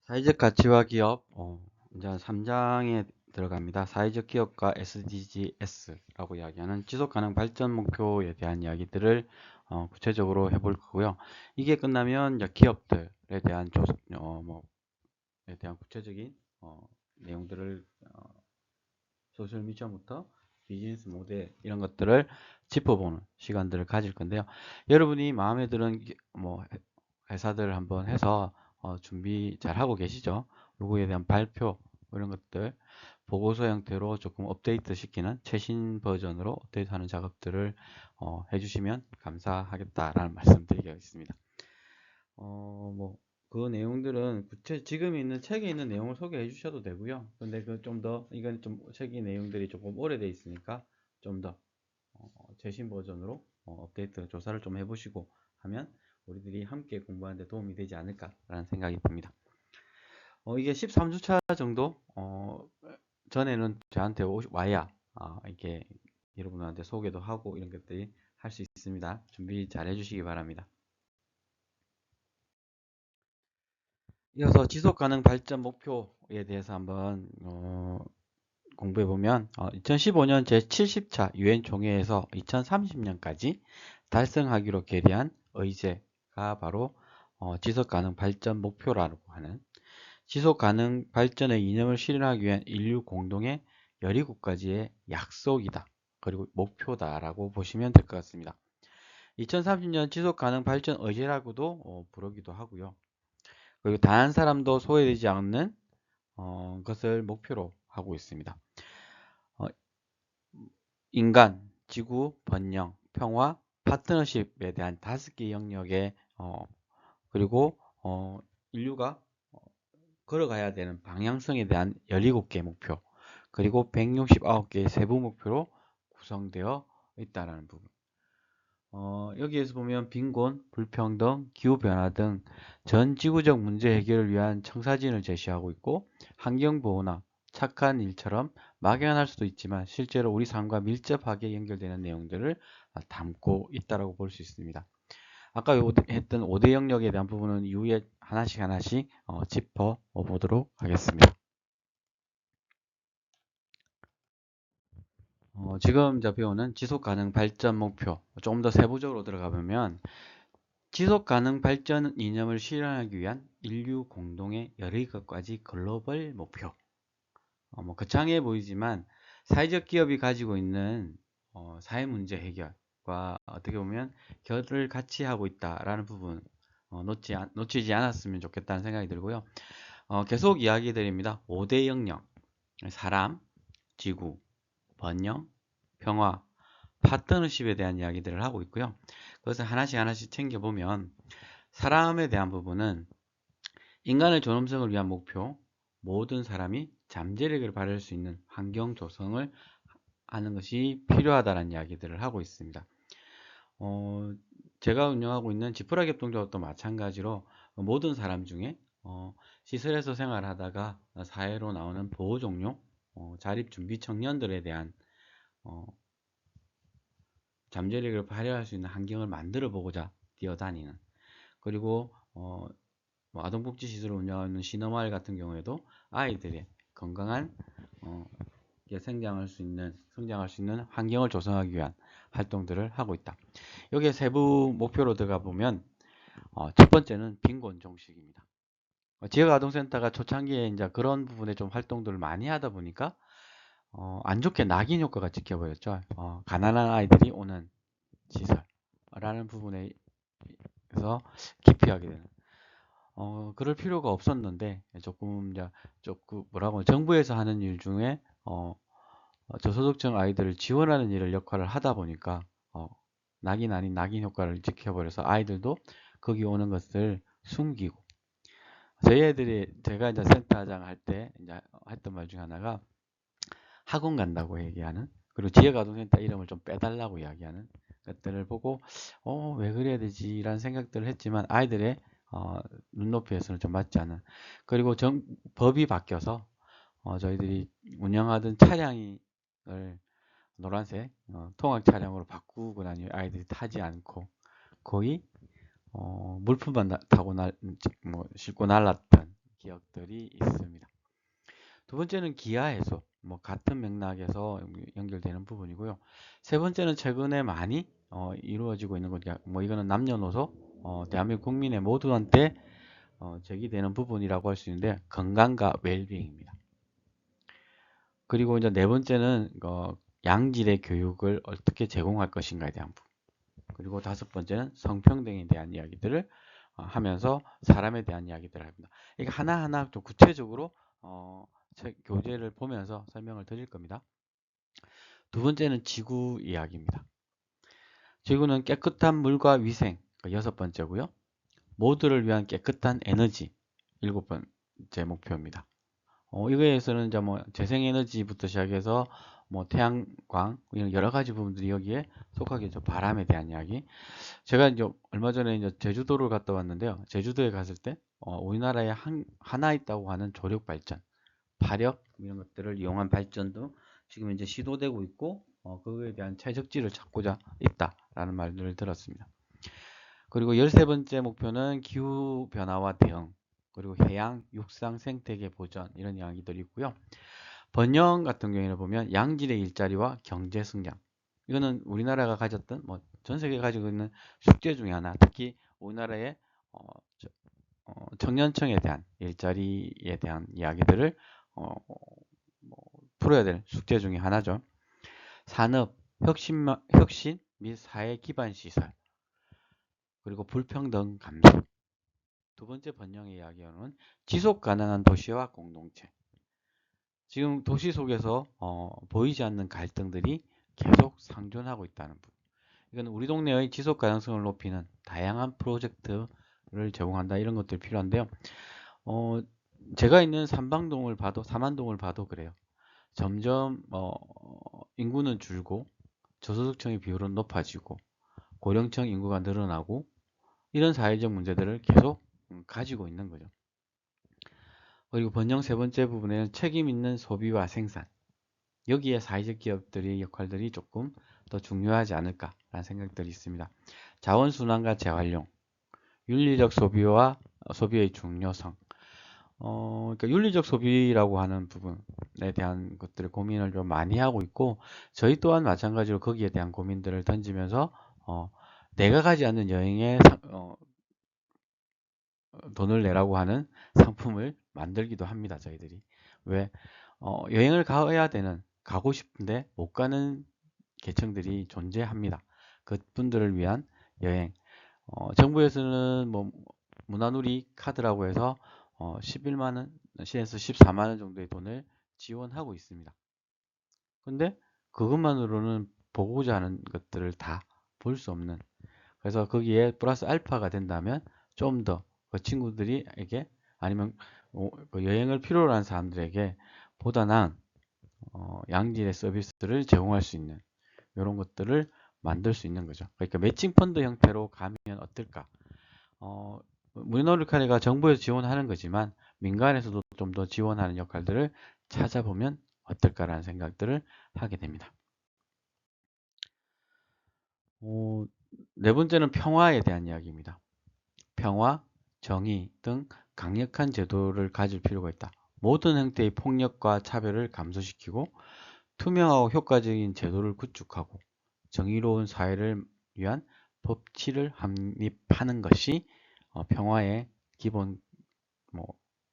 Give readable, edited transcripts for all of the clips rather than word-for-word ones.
사회적 가치와 기업, 이제 3장에 들어갑니다. 사회적 기업과 SDGs라고 이야기하는 지속가능 발전 목표에 대한 이야기들을 구체적으로 해볼 거고요. 이게 끝나면 이제 기업들에 대한 에 대한 구체적인 내용들을 소셜 미션부터 비즈니스 모델 이런 것들을 짚어보는 시간들을 가질 건데요. 여러분이 마음에 드는 회사들 한번 해서 준비 잘 하고 계시죠? 요거에 대한 발표 이런 것들 보고서 형태로 조금 업데이트 시키는 최신 버전으로 업데이트하는 작업들을 해주시면 감사하겠다라는 말씀드리겠습니다. 그 내용들은 지금 있는 책에 있는 내용을 소개해 주셔도 되고요. 근데 그 좀 더 이건 좀 책의 내용들이 조금 오래돼 있으니까 좀 더 최신 버전으로 업데이트 조사를 좀 해보시고 하면 우리들이 함께 공부하는 데 도움이 되지 않을까라는 생각이 듭니다. 이게 13주차 정도 전에는 저한테 와야 이렇게 여러분한테 소개도 하고 이런 것들이 할 수 있습니다. 준비 잘 해주시기 바랍니다. 이어서 지속가능 발전 목표에 대해서 한번 공부해 보면 2015년 제70차 유엔 총회에서 2030년까지 달성하기로 결의한 의제가 바로 지속가능 발전 목표라고 하는 지속가능 발전의 이념을 실현하기 위한 인류 공동의 17가지의 약속이다. 그리고 목표다라고 보시면 될 것 같습니다. 2030년 지속가능 발전 의제라고도 부르기도 하고요. 그리고 단 한 사람도 소외되지 않는 것을 목표로 하고 있습니다. 인간, 지구, 번영, 평화, 파트너십에 대한 5개 영역에 그리고 인류가 걸어가야 되는 방향성에 대한 17개 목표 그리고 169개의 세부 목표로 구성되어 있다는 부분. 여기에서 보면 빈곤, 불평등, 기후변화 등 전 지구적 문제 해결을 위한 청사진을 제시하고 있고 환경보호나 착한 일처럼 막연할 수도 있지만 실제로 우리 삶과 밀접하게 연결되는 내용들을 담고 있다고 볼 수 있습니다. 아까 했던 5대 영역에 대한 부분은 이후에 하나씩 짚어 보도록 하겠습니다. 지금 배우는 지속가능 발전 목표 조금 더 세부적으로 들어가 보면 지속가능 발전 이념을 실현하기 위한 인류 공동의 17가지 글로벌 목표. 거창해 보이지만 사회적 기업이 가지고 있는 사회 문제 해결과 어떻게 보면 결을 같이 하고 있다라는 부분 놓치지 않았으면 좋겠다는 생각이 들고요. 계속 이야기 드립니다. 5대 영역, 사람, 지구, 번영, 평화, 파트너십에 대한 이야기들을 하고 있고요. 그것을 하나씩 챙겨보면 사람에 대한 부분은 인간의 존엄성을 위한 목표, 모든 사람이 잠재력을 발휘할 수 있는 환경 조성을 하는 것이 필요하다는 이야기들을 하고 있습니다. 제가 운영하고 있는 지프라 협동조합도 마찬가지로 모든 사람 중에 시설에서 생활하다가 사회로 나오는 보호 종료, 자립 준비 청년들에 대한 잠재력을 발휘할 수 있는 환경을 만들어 보고자 뛰어다니는 그리고 아동복지시설을 운영하는 신어마을 같은 경우에도 아이들의 건강한 성장할 수 있는 환경을 조성하기 위한 활동들을 하고 있다. 여기에 세부 목표로 들어가 보면 첫 번째는 빈곤 종식입니다. 지역아동센터가 초창기에 이제 그런 부분에 좀 활동들을 많이 하다 보니까 안 좋게 낙인 효과가 찍혀버렸죠. 가난한 아이들이 오는 시설라는 부분에서 기피하게 되는. 그럴 필요가 없었는데 조금 정부에서 하는 일 중에 저소득층 아이들을 지원하는 일을 역할을 하다 보니까 낙인 아닌 낙인 효과를 지켜버려서 아이들도 거기 오는 것을 숨기고 저희 애들이 제가 이제 센터장 할 때 이제 했던 말 중에 하나가 학원 간다고 얘기하는 그리고 지역아동센터 이름을 좀 빼달라고 이야기하는 것들을 보고 왜 그래야 되지 라는 생각들을 했지만 아이들의 눈높이에서는 좀 맞지 않은 그리고 법이 바뀌어서 저희들이 운영하던 차량을 노란색 통학 차량으로 바꾸고 나니 아이들이 타지 않고 거의 물품만 타고 싣고 날랐던 기억들이 있습니다. 두 번째는 기하 해소, 뭐 같은 맥락에서 연결되는 부분이고요. 세 번째는 최근에 많이 이루어지고 있는 것, 뭐 이거는 남녀노소 대한민국 국민의 모두한테 제기되는 부분이라고 할 수 있는데, 건강과 웰빙입니다. 그리고 이제 네 번째는 양질의 교육을 어떻게 제공할 것인가에 대한 부분. 그리고 다섯 번째는 성평등에 대한 이야기들을 하면서 사람에 대한 이야기들을 합니다. 이게 하나하나 좀 구체적으로 교재를 보면서 설명을 드릴 겁니다. 두 번째는 지구 이야기입니다. 지구는 깨끗한 물과 위생, 여섯 번째고요. 모두를 위한 깨끗한 에너지, 일곱 번째 목표입니다. 이거에서는 이제 뭐 재생에너지부터 시작해서 뭐 태양광 이런 여러 가지 부분들이 여기에 속하게 있죠. 바람에 대한 이야기. 제가 이제 얼마 전에 이제 제주도를 갔다 왔는데요. 제주도에 갔을 때 우리나라에 하나 있다고 하는 조력 발전, 파력 이런 것들을 이용한 발전도 지금 이제 시도되고 있고 그거에 대한 최적지를 찾고자 있다라는 말들을 들었습니다. 그리고 13번째 목표는 기후 변화와 대응, 그리고 해양, 육상, 생태계 보전 이런 이야기들이 있고요. 번영 같은 경우에는 보면 양질의 일자리와 경제 성장. 이거는 우리나라가 가졌던 전 세계가 가지고 있는 숙제 중에 하나. 특히 우리나라의 청년층에 대한 일자리에 대한 이야기들을 뭐 풀어야 될 숙제 중에 하나죠. 산업, 혁신 및 사회 기반 시설, 그리고 불평등 감소. 두 번째 번영의 이야기는 지속 가능한 도시와 공동체. 지금 도시 속에서 보이지 않는 갈등들이 계속 상존하고 있다는 부분. 이건 우리 동네의 지속 가능성을 높이는 다양한 프로젝트를 제공한다, 이런 것들이 필요한데요. 제가 있는 삼만동을 봐도 그래요. 점점 인구는 줄고 저소득층의 비율은 높아지고 고령층 인구가 늘어나고 이런 사회적 문제들을 계속 가지고 있는 거죠. 그리고 번영 세 번째 부분에는 책임 있는 소비와 생산. 여기에 사회적 기업들의 역할들이 조금 더 중요하지 않을까라는 생각들이 있습니다. 자원순환과 재활용, 윤리적 소비와 소비의 중요성. 그러니까 윤리적 소비라고 하는 부분에 대한 것들을 고민을 좀 많이 하고 있고, 저희 또한 마찬가지로 거기에 대한 고민들을 던지면서 내가 가지 않는 여행에 돈을 내라고 하는 상품을 만들기도 합니다. 저희들이. 왜? 여행을 가고 싶은데 못 가는 계층들이 존재합니다. 그분들을 위한 여행. 정부에서는 뭐 문화누리 카드라고 해서 11만원, 시에서 14만원 정도의 돈을 지원하고 있습니다. 근데 그것만으로는 보고자 하는 것들을 다 볼 수 없는, 그래서 거기에 플러스 알파가 된다면 좀 더 그 친구들에게, 아니면 그 여행을 필요로 하는 사람들에게 보다 나은 양질의 서비스를 제공할 수 있는 이런 것들을 만들 수 있는 거죠. 그러니까 매칭 펀드 형태로 가면 어떨까? 문화놀이카드가 정부에서 지원하는 거지만 민간에서도 좀 더 지원하는 역할들을 찾아보면 어떨까라는 생각들을 하게 됩니다. 네 번째는 평화에 대한 이야기입니다. 평화, 정의 등 강력한 제도를 가질 필요가 있다. 모든 형태의 폭력과 차별을 감소시키고 투명하고 효과적인 제도를 구축하고 정의로운 사회를 위한 법치를 확립하는 것이 평화의 기본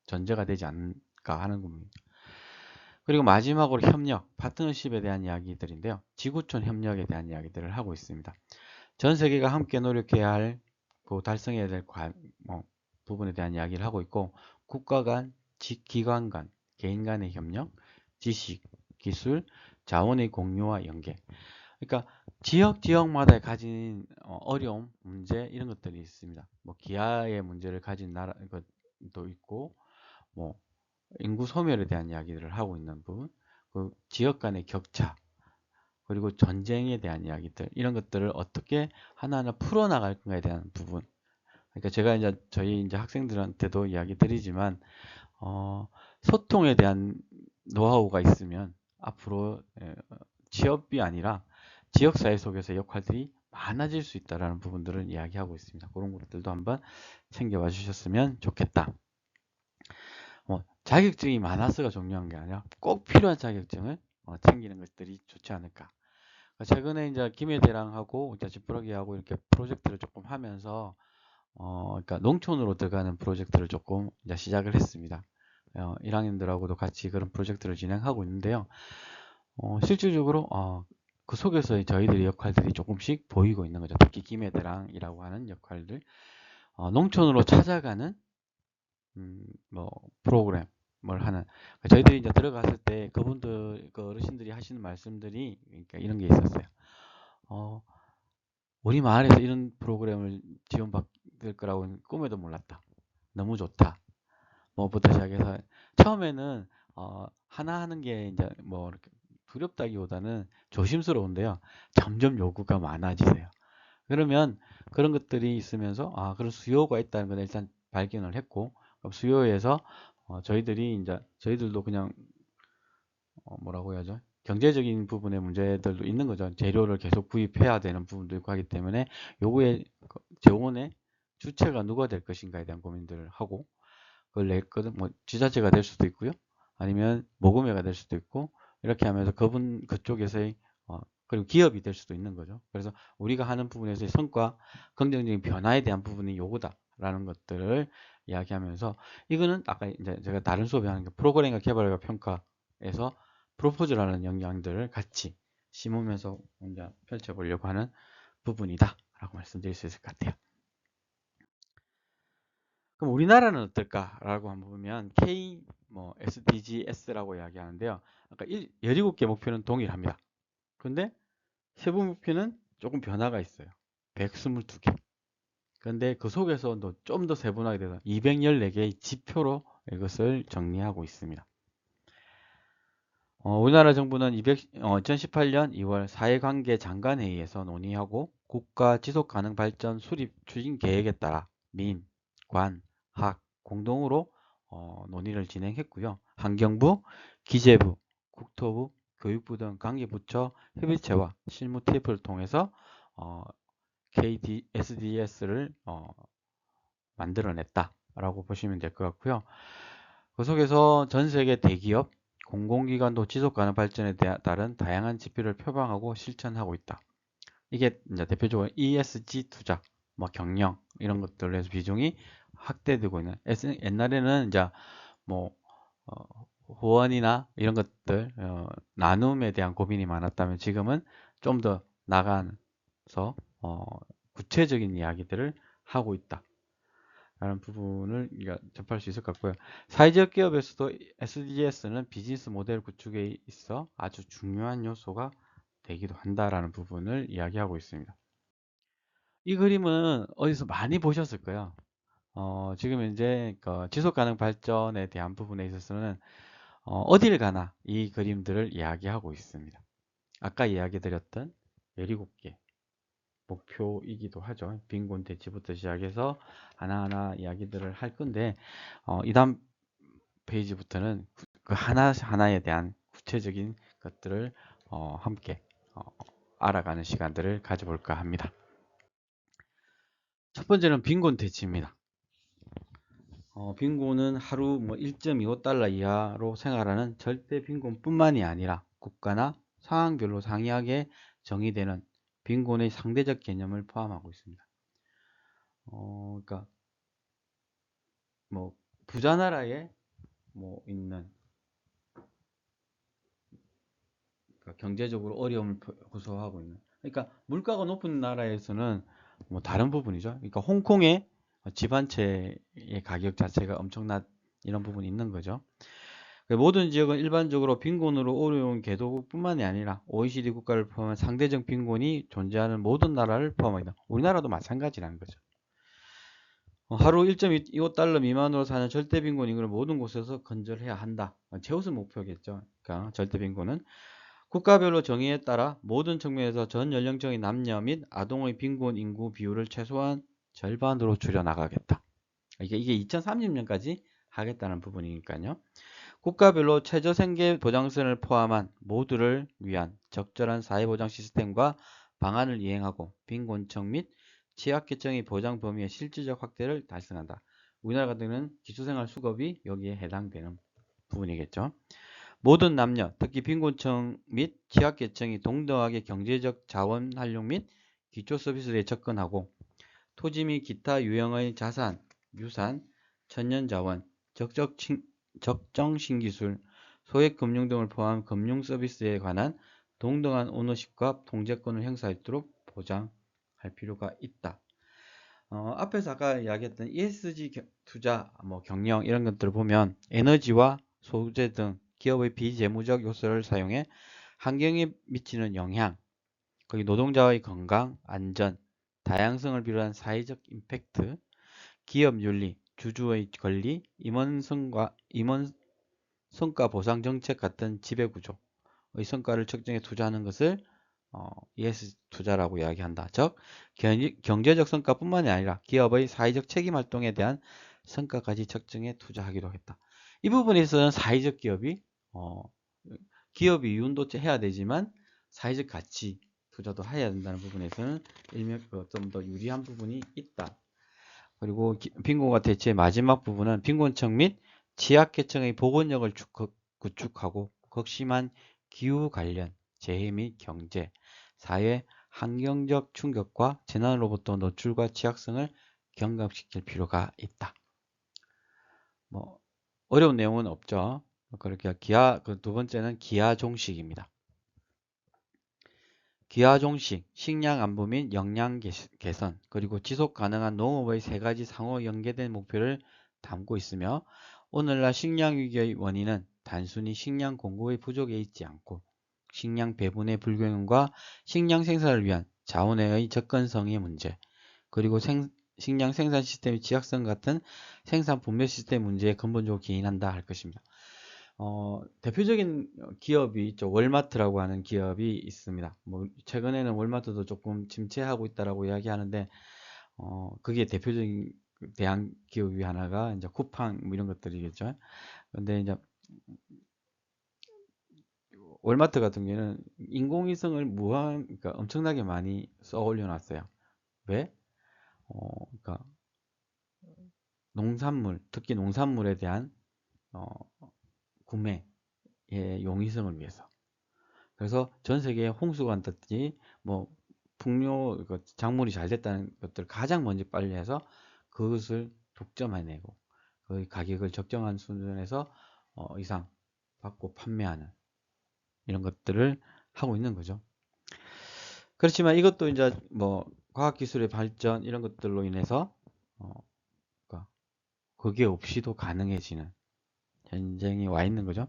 전제가 되지 않을까 하는 겁니다. 그리고 마지막으로 협력, 파트너십에 대한 이야기들인데요. 지구촌 협력에 대한 이야기들을 하고 있습니다. 전 세계가 함께 노력해야 할, 달성해야 될 부분에 대한 이야기를 하고 있고, 국가 간, 기관 간, 개인 간의 협력, 지식, 기술, 자원의 공유와 연계. 그러니까 지역마다 가진 어려움, 문제 이런 것들이 있습니다. 기아의 문제를 가진 나라 것도 있고, 인구 소멸에 대한 이야기들을 하고 있는 부분, 그 지역 간의 격차, 그리고 전쟁에 대한 이야기들, 이런 것들을 어떻게 하나하나 풀어나갈 건가에 대한 부분. 그러니까 제가 저희 학생들한테도 이야기 드리지만, 소통에 대한 노하우가 있으면 앞으로 취업이 아니라 지역사회 속에서 역할들이 많아질 수 있다는 부분들을 이야기하고 있습니다. 그런 것들도 한번 챙겨봐 주셨으면 좋겠다. 자격증이 많아서가 중요한 게 아니라 꼭 필요한 자격증을 챙기는 것들이 좋지 않을까. 최근에 이제 김해대랑하고 이제 지푸라기하고 이렇게 프로젝트를 조금 하면서 그러니까 농촌으로 들어가는 프로젝트를 조금 이제 시작을 했습니다. 1학년들하고도 같이 그런 프로젝트를 진행하고 있는데요. 실질적으로 그 속에서 저희들의 역할들이 조금씩 보이고 있는 거죠. 특히 김해대랑이라고 하는 역할들, 농촌으로 찾아가는 뭐 프로그램을 하는 저희들이 이제 들어갔을 때 그분들 그 어르신들이 하시는 말씀들이 그러니까 이런 게 있었어요. 우리 마을에서 이런 프로그램을 지원받을 거라고는 꿈에도 몰랐다. 너무 좋다. 뭐부터 시작해서 처음에는 하나 하는 게 이제 뭐 이렇게 두렵다기보다는 조심스러운데요. 점점 요구가 많아지세요. 그러면 그런 것들이 있으면서 그런 수요가 있다는 걸 일단 발견을 했고 그럼 수요에서 저희들이 이제 저희들도 그냥 뭐라고 해야죠? 경제적인 부분의 문제들도 있는 거죠. 재료를 계속 구입해야 되는 부분도 있고 하기 때문에 요거의 재원의 주체가 누가 될 것인가에 대한 고민들을 하고 그걸 냈거든. 뭐 지자체가 될 수도 있고요. 아니면 모금회가 될 수도 있고 이렇게 하면서 그쪽에서의 그리고 기업이 될 수도 있는 거죠. 그래서 우리가 하는 부분에서의 성과, 긍정적인 변화에 대한 부분이 요거다라는 것들을 이야기하면서 이거는 아까 이제 제가 다른 수업에 하는 게 프로그램과 개발과 평가에서 프로포즈라는 영향들을 같이 심으면서 이제 펼쳐보려고 하는 부분이다라고 말씀드릴 수 있을 것 같아요. 그럼 우리나라는 어떨까라고 한번 보면 K 뭐 SDGs라고 이야기하는데요. 아까 17개 목표는 동일합니다. 그런데 세부 목표는 조금 변화가 있어요. 122개. 그런데 그 속에서 좀 더 세분화가 돼서 214개의 지표로 이것을 정리하고 있습니다. 우리나라 정부는 2018년 2월 사회관계 장관회의에서 논의하고 국가 지속가능발전 수립 추진 계획에 따라 민, 관, 학 공동으로 논의를 진행했고요. 환경부, 기재부, 국토부, 교육부 등 관계부처 협의체와 실무 TF를 통해서 KSDS를 만들어냈다라고 보시면 될 것 같고요. 그 속에서 전 세계 대기업, 공공기관도 지속가능 발전에 따른 다양한 지표를 표방하고 실천하고 있다. 이게 이제 대표적으로 ESG 투자, 뭐 경영 이런 것들에서 비중이 확대되고 있는. 옛날에는 이제 뭐 후원이나 이런 것들 나눔에 대한 고민이 많았다면 지금은 좀 더 나가서 구체적인 이야기들을 하고 있다. 라는 부분을 접할 수 있을 것 같고요. 사회적 기업에서도 SDGs는 비즈니스 모델 구축에 있어 아주 중요한 요소가 되기도 한다라는 부분을 이야기하고 있습니다. 이 그림은 어디서 많이 보셨을 거예요. 지금 이제 지속 가능 발전에 대한 부분에 있어서는 어딜 가나 이 그림들을 이야기하고 있습니다. 아까 이야기 드렸던 17개 목표이기도 하죠. 빈곤 대치부터 시작해서 하나하나 이야기들을 할 건데 이 다음 페이지부터는 그 하나하나에 대한 구체적인 것들을 함께 알아가는 시간들을 가져볼까 합니다. 첫 번째는 빈곤 대치입니다. 빈곤은 하루 뭐 1.25달러 이하로 생활하는 절대 빈곤뿐만이 아니라 국가나 상황별로 상이하게 정의되는 빈곤의 상대적 개념을 포함하고 있습니다. 그러니까 뭐 부자 나라에 뭐 있는 그러니까 경제적으로 어려움을 호소하고 있는 그러니까 물가가 높은 나라에서는 뭐 다른 부분이죠. 그러니까 홍콩의 집 한 채의 가격 자체가 엄청난 이런 부분이 있는 거죠. 모든 지역은 일반적으로 빈곤으로 어려운 개도국뿐만이 아니라 OECD 국가를 포함한 상대적 빈곤이 존재하는 모든 나라를 포함합니다. 우리나라도 마찬가지라는 거죠. 하루 1.25달러 미만으로 사는 절대 빈곤 인구를 모든 곳에서 건절해야 한다. 최우선 목표겠죠. 그러니까 절대 빈곤은 국가별로 정의에 따라 모든 측면에서 전 연령층의 남녀 및 아동의 빈곤 인구 비율을 최소한 절반으로 줄여나가겠다. 이게 2030년까지 하겠다는 부분이니까요. 국가별로 최저생계 보장선을 포함한 모두를 위한 적절한 사회보장 시스템과 방안을 이행하고 빈곤층 및 취약계층의 보장 범위의 실질적 확대를 달성한다. 우리나라 같은 경우는 기초생활 수급이 여기에 해당되는 부분이겠죠. 모든 남녀, 특히 빈곤층 및 취약계층이 동등하게 경제적 자원 활용 및 기초 서비스에 접근하고 토지 및 기타 유형의 자산, 유산, 천연자원, 적정 신기술, 소액 금융 등을 포함한 금융 서비스에 관한 동등한 오너십과 통제권을 행사할 수 있도록 보장할 필요가 있다. 앞에서 아까 이야기했던 ESG 투자, 경영 이런 것들을 보면 에너지와 소재 등 기업의 비재무적 요소를 사용해 환경에 미치는 영향, 거기 노동자의 건강, 안전, 다양성을 비롯한 사회적 임팩트, 기업 윤리, 주주의 권리, 임원 성과 보상 정책 같은 지배구조의 성과를 측정해 투자하는 것을 ES 투자라고 이야기한다. 즉, 경제적 성과뿐만이 아니라 기업의 사회적 책임 활동에 대한 성과까지 측정해 투자하기로 했다. 이 부분에 있어서는 사회적 기업이 이윤도 해야 되지만 사회적 가치 투자도 해야 된다는 부분에서는 좀 더 유리한 부분이 있다. 그리고 빈곤과 대체의 마지막 부분은 빈곤층 및 취약계층의 보건력을 구축하고 극심한 기후 관련 재해 및 경제, 사회, 환경적 충격과 재난으로부터 노출과 취약성을 경감시킬 필요가 있다. 어려운 내용은 없죠. 그렇게 그 두 번째는 기하종식입니다. 기하종식, 식량 안보 및 영양 개선, 그리고 지속 가능한 농업의 세 가지 상호 연계된 목표를 담고 있으며 오늘날 식량 위기의 원인은 단순히 식량 공급의 부족에 있지 않고 식량 배분의 불균형과 식량 생산을 위한 자원의 접근성의 문제, 그리고 식량 생산 시스템의 취약성 같은 생산 분배 시스템 문제에 근본적으로 기인한다 할 것입니다. 대표적인 기업이 있죠. 월마트라고 하는 기업이 있습니다. 최근에는 월마트도 조금 침체하고 있다라고 이야기하는데, 그게 대표적인 대한 기업이 하나가 이제 쿠팡 이런 것들이겠죠. 근데 이제 월마트 같은 경우에는 인공위성을 그러니까 엄청나게 많이 써 올려놨어요. 왜? 그러니까 농산물, 특히 농산물에 대한 구매의 용이성을 위해서. 그래서 전 세계에 홍수가 왔든지 풍요 작물이 잘 됐다는 것들 가장 먼저 빨리 해서 그것을 독점해내고 그 가격을 적정한 수준에서 이상 받고 판매하는 이런 것들을 하고 있는 거죠. 그렇지만 이것도 이제 과학기술의 발전 이런 것들로 인해서 그러니까 그게 없이도 가능해지는 현장이 와 있는 거죠.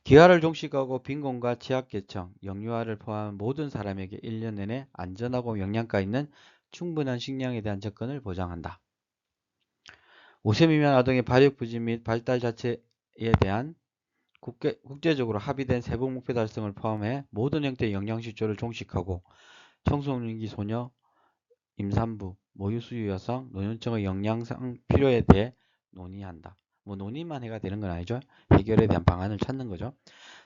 기아를 종식하고 빈곤과 취약계층, 영유아를 포함한 모든 사람에게 1년 내내 안전하고 영양가 있는 충분한 식량에 대한 접근을 보장한다. 5세 미만 아동의 발육 부진 및 발달 자체에 대한 국제적으로 합의된 세부 목표 달성을 포함해 모든 형태의 영양실조를 종식하고 청소년기 소녀, 임산부, 모유수유 여성, 노년층의 영양상 필요에 대해 논의한다. 논의만 해가 되는 건 아니죠. 해결에 대한 방안을 찾는 거죠.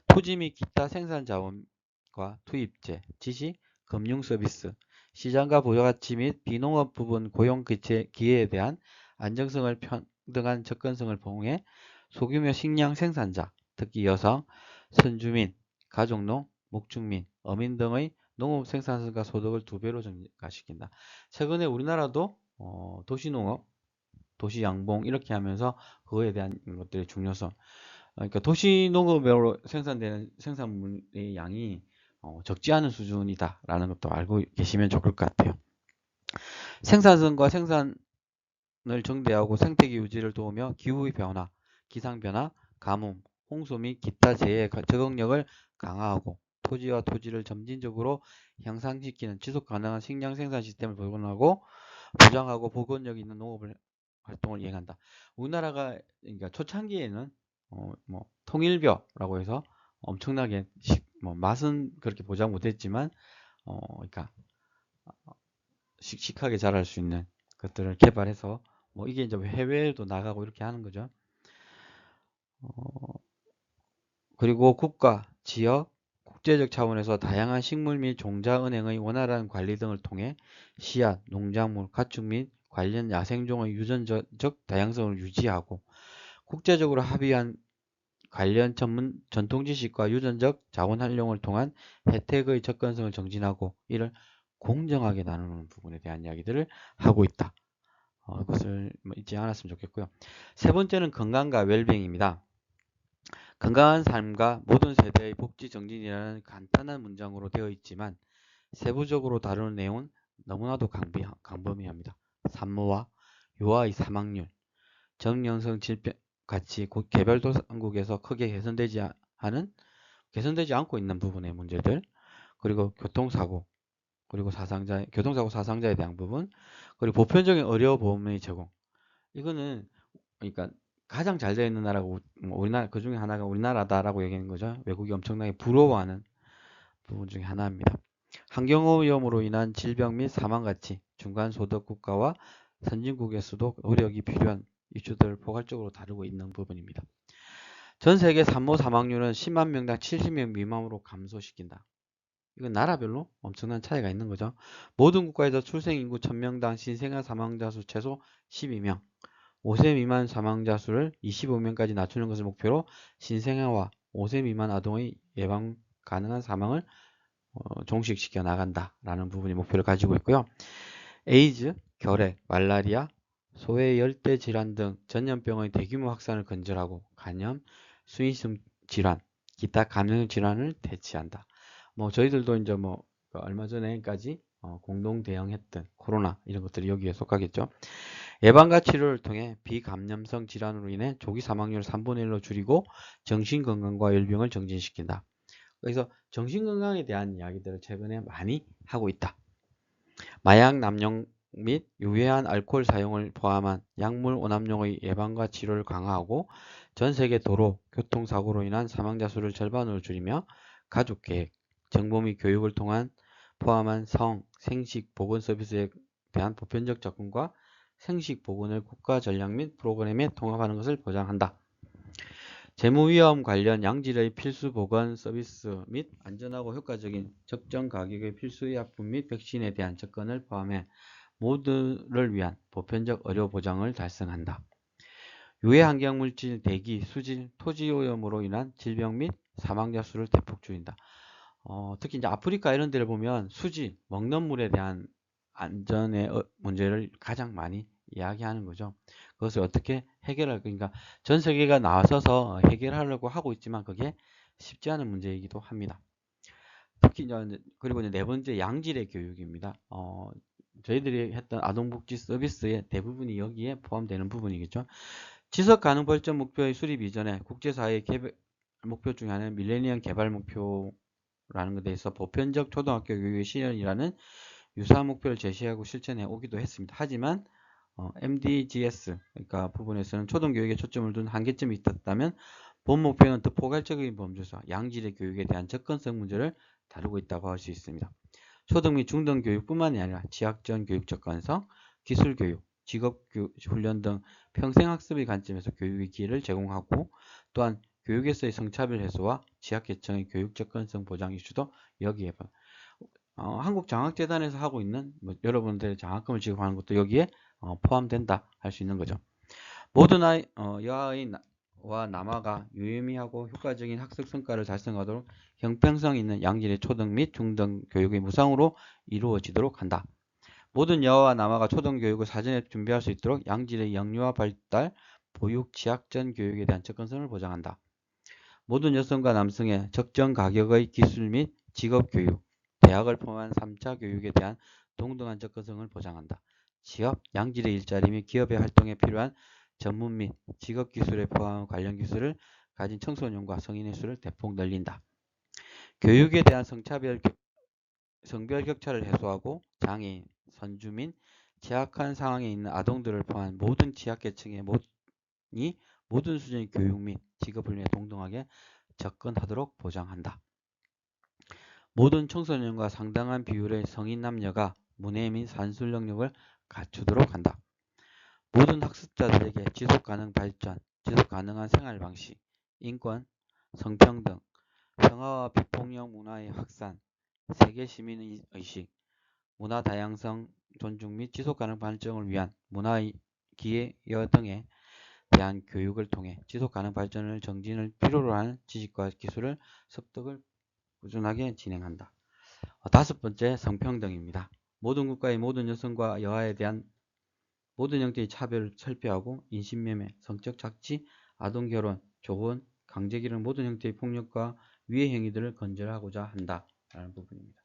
토지 및 기타 생산 자원과 투입재, 지시, 금융 서비스, 시장과 부가가치 및 비농업 부분 고용 기회에 대한 안정성을 평등한 접근성을 보응해 소규모 식량 생산자, 특히 여성, 선주민, 가족농, 목축민, 어민 등의 농업 생산성과 소득을 2배로 증가시킨다. 최근에 우리나라도 도시농업, 도시양봉 이렇게 하면서 그거에 대한 것들의 중요성, 그러니까 도시농업으로 생산되는 생산물의 양이 적지 않은 수준이다라는 것도 알고 계시면 좋을 것 같아요. 생산성과 생산을 정대하고 생태계 유지를 도우며 기후의 변화, 기상변화, 가뭄, 홍수 및 기타 재해에 적응력을 강화하고 토지와 토지를 점진적으로 향상시키는 지속가능한 식량 생산 시스템을 보장하고 보건력 있는 농업을 활동을 이행한다. 우리나라가 그러니까 초창기에는 통일벼라고 해서 엄청나게 맛은 그렇게 보장 못했지만 그러니까 씩씩하게 자랄 수 있는 것들을 개발해서 이게 이제 해외에도 나가고 이렇게 하는 거죠. 그리고 국가, 지역, 국제적 차원에서 다양한 식물 및 종자 은행의 원활한 관리 등을 통해 씨앗, 농작물, 가축 및 관련 야생종의 유전적 다양성을 유지하고 국제적으로 합의한 관련 전통 지식과 유전적 자원 활용을 통한 혜택의 접근성을 정진하고 이를 공정하게 나누는 부분에 대한 이야기들을 하고 있다. 그것을 잊지 않았으면 좋겠고요. 세 번째는 건강과 웰빙입니다. 건강한 삶과 모든 세대의 복지 정진이라는 간단한 문장으로 되어 있지만 세부적으로 다루는 내용은 너무나도 광범위합니다. 산모와 요아의 사망률, 정령성 질병 같이 개발도상국에서 크게 개선되지 않고 있는 부분의 문제들, 그리고 교통사고 사상자에 대한 부분, 그리고 보편적인 의료보험의 제공. 이거는 그러니까 가장 잘 되어 있는 나라가 우리나라 그 중에 하나가 우리나라다라고 얘기하는 거죠. 외국이 엄청나게 부러워하는 부분 중에 하나입니다. 환경오염으로 인한 질병 및 사망 같이 중간소득 국가와 선진국에서도 노력이 필요한 이슈들을 포괄적으로 다루고 있는 부분입니다. 전 세계 산모 사망률은 10만 명당 70명 미만으로 감소시킨다. 이건 나라별로 엄청난 차이가 있는 거죠. 모든 국가에서 출생인구 1000명당 신생아 사망자 수 최소 12명, 5세 미만 사망자 수를 25명까지 낮추는 것을 목표로 신생아와 5세 미만 아동의 예방 가능한 사망을 종식시켜 나간다라는 부분이 목표를 가지고 있고요. 에이즈, 결핵, 말라리아, 소외 열대 질환 등 전염병의 대규모 확산을 근절하고 간염, 수인성 질환, 기타 감염 질환을 대치한다. 저희들도 이제 얼마 전에까지 공동 대응했던 코로나 이런 것들이 여기에 속하겠죠. 예방과 치료를 통해 비감염성 질환으로 인해 조기 사망률을 3분의 1로 줄이고 정신건강과 웰빙을 정진시킨다. 그래서 정신건강에 대한 이야기들을 최근에 많이 하고 있다. 마약 남용 및 유해한 알코올 사용을 포함한 약물 오남용의 예방과 치료를 강화하고 전 세계 도로 교통사고로 인한 사망자 수를 절반으로 줄이며 가족계획, 정보 및 교육을 포함한 생식 보건 서비스에 대한 보편적 접근과 생식 보건을 국가 전략 및 프로그램에 통합하는 것을 보장한다. 재무위험 관련 양질의 필수 보건 서비스 및 안전하고 효과적인 적정 가격의 필수 의약품 및 백신에 대한 접근을 포함해 모두를 위한 보편적 의료 보장을 달성한다. 유해 환경물질 대기, 수질, 토지오염으로 인한 질병 및 사망자 수를 대폭 줄인다. 특히 이제 아프리카 이런 데를 보면 수질, 먹는 물에 대한 안전의 문제를 가장 많이 이야기하는 거죠. 그것을 어떻게 해결할 그러니까 전 세계가 나서서 해결하려고 하고 있지만 그게 쉽지 않은 문제이기도 합니다. 특히 이제 그리고 이제 네 번째 양질의 교육입니다. 저희들이 했던 아동복지 서비스의 대부분이 여기에 포함되는 부분이겠죠. 지속 가능 발전 목표의 수립 이전에 국제사회의 목표 중에 하나는 밀레니엄 개발 목표라는 것에 대해서 보편적 초등학교 교육의 실현이라는 유사한 목표를 제시하고 실천해 오기도 했습니다. 하지만 MDGs 그러니까 부분에서는 초등교육에 초점을 둔 한계점이 있었다면 본 목표는 더 포괄적인 범주에서 양질의 교육에 대한 접근성 문제를 다루고 있다고 할 수 있습니다. 초등 및 중등 교육뿐만이 아니라 지학전 교육 접근성, 기술교육, 직업훈련 등 평생학습의 관점에서 교육의 기회를 제공하고 또한 교육에서의 성차별 해소와 지학계층의 교육 접근성 보장 이슈도 여기에 한국장학재단에서 하고 있는 여러분들의 장학금을 지급하는 것도 여기에 포함된다 할 수 있는 거죠. 모든 여아와 남아가 유의미하고 효과적인 학습 성과를 달성하도록 형평성 있는 양질의 초등 및 중등 교육이 무상으로 이루어지도록 한다. 모든 여아와 남아가 초등 교육을 사전에 준비할 수 있도록 양질의 영유아 발달, 보육, 지학전 교육에 대한 접근성을 보장한다. 모든 여성과 남성의 적정 가격의 기술 및 직업 교육, 대학을 포함한 3차 교육에 대한 동등한 접근성을 보장한다. 취업, 양질의 일자리 및 기업의 활동에 필요한 전문 및 직업 기술에 포함한 관련 기술을 가진 청소년과 성인의 수를 대폭 늘린다. 교육에 대한 성별 격차를 해소하고 장애인, 선주민, 취약한 상황에 있는 아동들을 포함한 모든 취약계층의 모든 수준의 교육 및 직업훈련에 동등하게 접근하도록 보장한다. 모든 청소년과 상당한 비율의 성인 남녀가 문해 및 산술 능력을 갖추도록 한다. 모든 학습자들에게 지속가능 발전, 지속가능한 생활 방식, 인권, 성평등, 평화와 비폭력 문화의 확산, 세계 시민의식, 문화 다양성 존중 및 지속가능 발전을 위한 문화의 기여 등의 대한 교육을 통해 지속가능 발전을 정진을 필요로 하는 지식과 기술을 습득을 꾸준하게 진행한다. 다섯 번째, 성평등입니다. 모든 국가의 모든 여성과 여아에 대한 모든 형태의 차별을 철폐하고 인신매매, 성적 착취, 아동결혼, 조혼, 강제기른 모든 형태의 폭력과 위해 행위들을 건절하고자 한다. 라는 부분입니다.